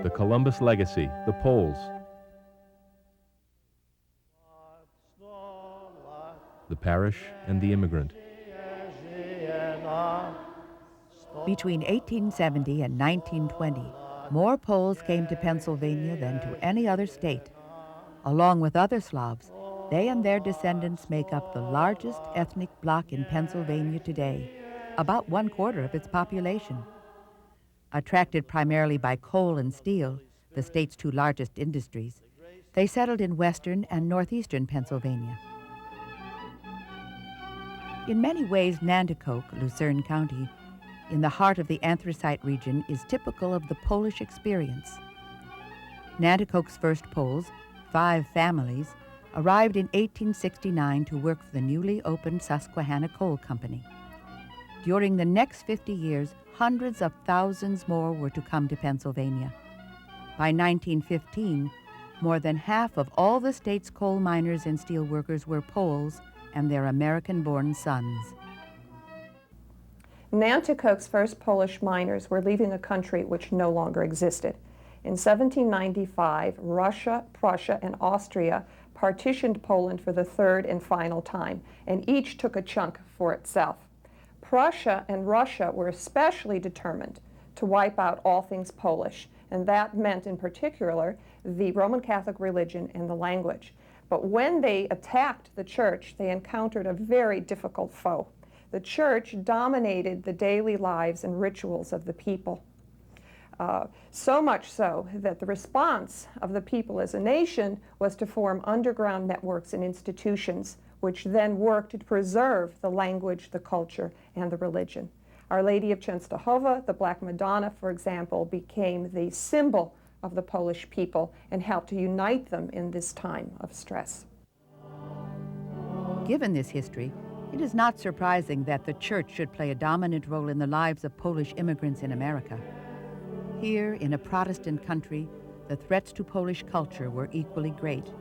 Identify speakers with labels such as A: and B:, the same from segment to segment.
A: the Columbus legacy, the Poles. The parish and the immigrant.
B: Between 1870 and 1920, more Poles came to Pennsylvania than to any other state. Along with other Slavs, they and their descendants make up the largest ethnic bloc in Pennsylvania today, about 1/4 of its population. Attracted primarily by coal and steel, the state's two largest industries, they settled in western and northeastern Pennsylvania. In many ways, Nanticoke, Lucerne County, in the heart of the anthracite region, is typical of the Polish experience. Nanticoke's first Poles, 5 families, arrived in 1869 to work for the newly opened Susquehanna Coal Company. During the next 50 years, hundreds of thousands more were to come to Pennsylvania. By 1915, more than half of all the state's coal miners and steel workers were Poles and their American-born sons.
C: Nanticoke's first Polish miners were leaving a country which no longer existed. In 1795, Russia, Prussia, and Austria partitioned Poland for the third and final time, and each took a chunk for itself. Prussia and Russia were especially determined to wipe out all things Polish, and that meant in particular the Roman Catholic religion and the language. But when they attacked the church, they encountered a very difficult foe. The church dominated the daily lives and rituals of the people. So much so that the response of the people as a nation was to form underground networks and institutions which then worked to preserve the language, the culture, and the religion. Our Lady of Częstochowa, the Black Madonna, for example, became the symbol of the Polish people and helped to unite them in this time of stress.
B: Given this history, it is not surprising that the church should play a dominant role in the lives of Polish immigrants in America. Here, in a Protestant country, the threats to Polish culture were equally great.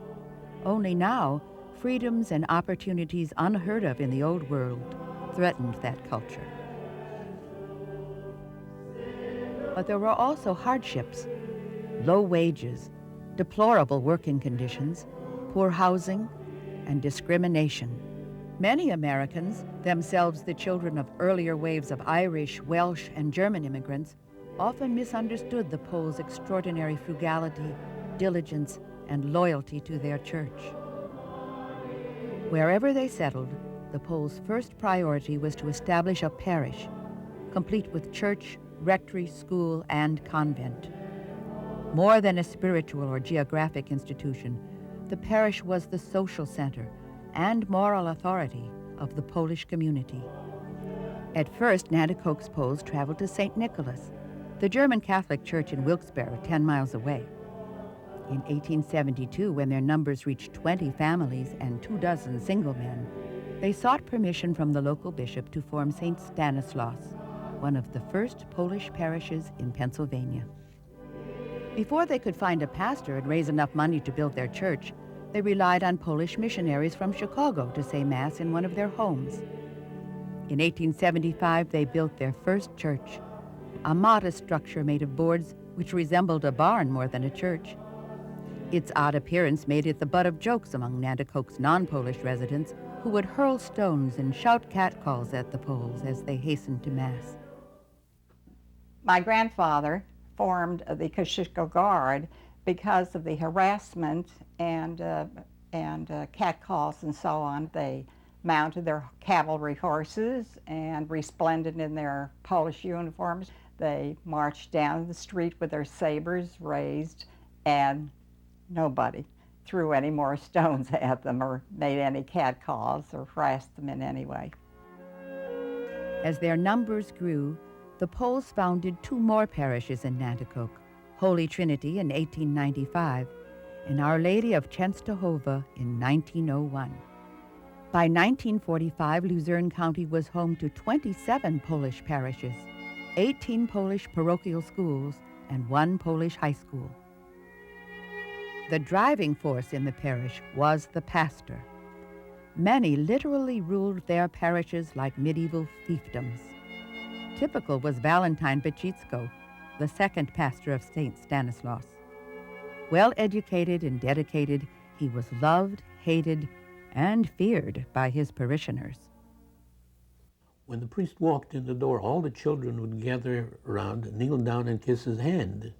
B: Only now, freedoms and opportunities unheard of in the old world threatened that culture. But there were also hardships: low wages, deplorable working conditions, poor housing, and discrimination. Many Americans, themselves the children of earlier waves of Irish, Welsh, and German immigrants, often misunderstood the Poles' extraordinary frugality, diligence, and loyalty to their church. Wherever they settled, the Poles' first priority was to establish a parish, complete with church, rectory, school, and convent. More than a spiritual or geographic institution, the parish was the social center and moral authority of the Polish community. At first, Nanticoke's Poles traveled to St. Nicholas, the German Catholic church in Wilkes-Barre, 10 miles away. In 1872, when their numbers reached 20 families and 24 single men, they sought permission from the local bishop to form St. Stanislaus, one of the first Polish parishes in Pennsylvania. Before they could find a pastor and raise enough money to build their church, they relied on Polish missionaries from Chicago to say Mass in one of their homes. In 1875, they built their first church, a modest structure made of boards which resembled a barn more than a church. Its odd appearance made it the butt of jokes among Nanticoke's non-Polish residents, who would hurl stones and shout catcalls at the Poles as they hastened to Mass.
D: My grandfather formed the Kosciuszko Guard because of the harassment and catcalls and so on. They mounted their cavalry horses and resplendent in their Polish uniforms. They marched down the street with their sabers raised, and nobody threw any more stones at them or made any catcalls or harassed them in any way.
B: As their numbers grew, the Poles founded 2 more parishes in Nanticoke, Holy Trinity in 1895 and Our Lady of Częstochowa in 1901. By 1945, Luzerne County was home to 27 Polish parishes, 18 Polish parochial schools, and 1 Polish high school. The driving force in the parish was the pastor. Many literally ruled their parishes like medieval fiefdoms. Typical was Valentine Bachitsko, the second pastor of St. Stanislaus. Well educated and dedicated, he was loved, hated, and feared by his parishioners.
E: When the priest walked in the door, all the children would gather around, kneel down and kiss his hand.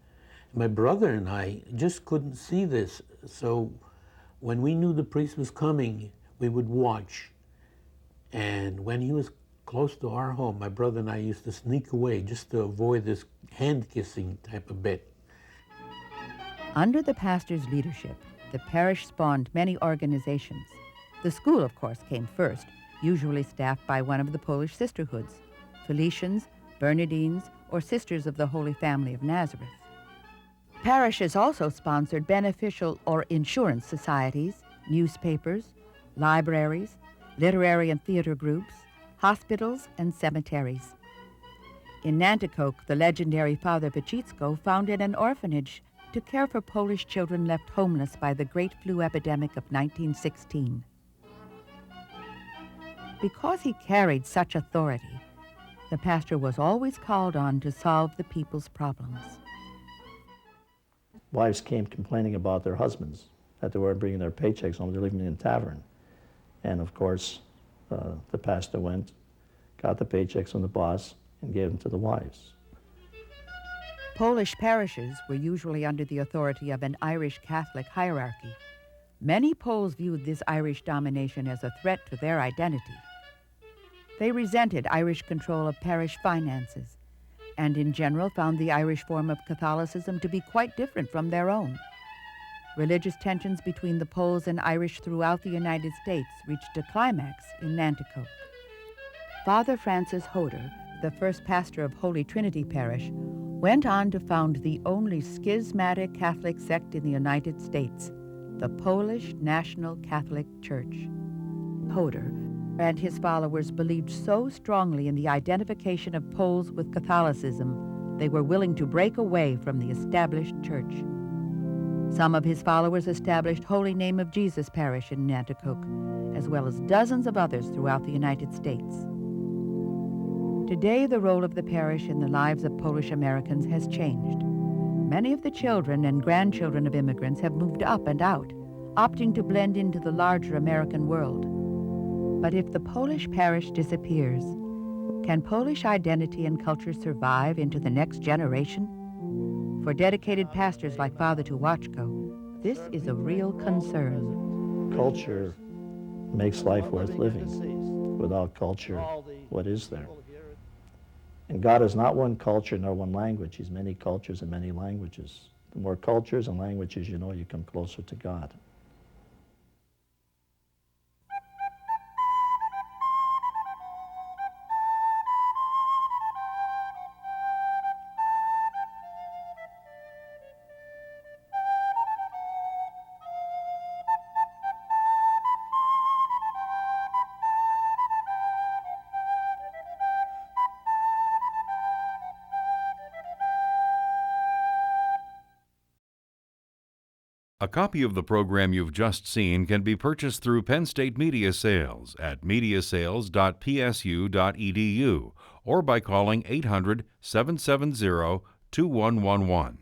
E: My brother and I just couldn't see this, so when we knew the priest was coming, we would watch. And when he was close to our home, my brother and I used to sneak away just to avoid this hand-kissing type of bit.
B: Under the pastor's leadership, the parish spawned many organizations. The school, of course, came first, usually staffed by one of the Polish sisterhoods, Felicians, Bernardines, or Sisters of the Holy Family of Nazareth. Parishes also sponsored beneficial or insurance societies, newspapers, libraries, literary and theater groups, hospitals, and cemeteries. In Nanticoke, the legendary Father Pachitsko founded an orphanage to care for Polish children left homeless by the Great Flu epidemic of 1916. Because he carried such authority, the pastor was always called on to solve the people's problems.
F: Wives came complaining about their husbands, that they weren't bringing their paychecks home, they're living in a tavern. And of course, the pastor went, got the paychecks from the boss, and gave them to the wives.
B: Polish parishes were usually under the authority of an Irish Catholic hierarchy. Many Poles viewed this Irish domination as a threat to their identity. They resented Irish control of parish finances, and in general found the Irish form of Catholicism to be quite different from their own. Religious tensions between the Poles and Irish throughout the United States reached a climax in Nanticoke. Father Francis Hoder, the first pastor of Holy Trinity Parish, went on to found the only schismatic Catholic sect in the United States, the Polish National Catholic Church. Hoder and his followers believed so strongly in the identification of Poles with Catholicism, they were willing to break away from the established church. Some of his followers established Holy Name of Jesus Parish in Nanticoke, as well as dozens of others throughout the United States. Today, the role of the parish in the lives of Polish Americans has changed. Many of the children and grandchildren of immigrants have moved up and out, opting to blend into the larger American world. But if the Polish parish disappears, can Polish identity and culture survive into the next generation? For dedicated pastors like Father Tuwachko, this is a real concern.
F: Culture makes life worth living. Without culture, what is there? And God is not one culture nor one language. He's many cultures and many languages. The more cultures and languages you know, you come closer to God.
G: A copy of the program you've just seen can be purchased through Penn State Media Sales at mediasales.psu.edu or by calling 800-770-2111.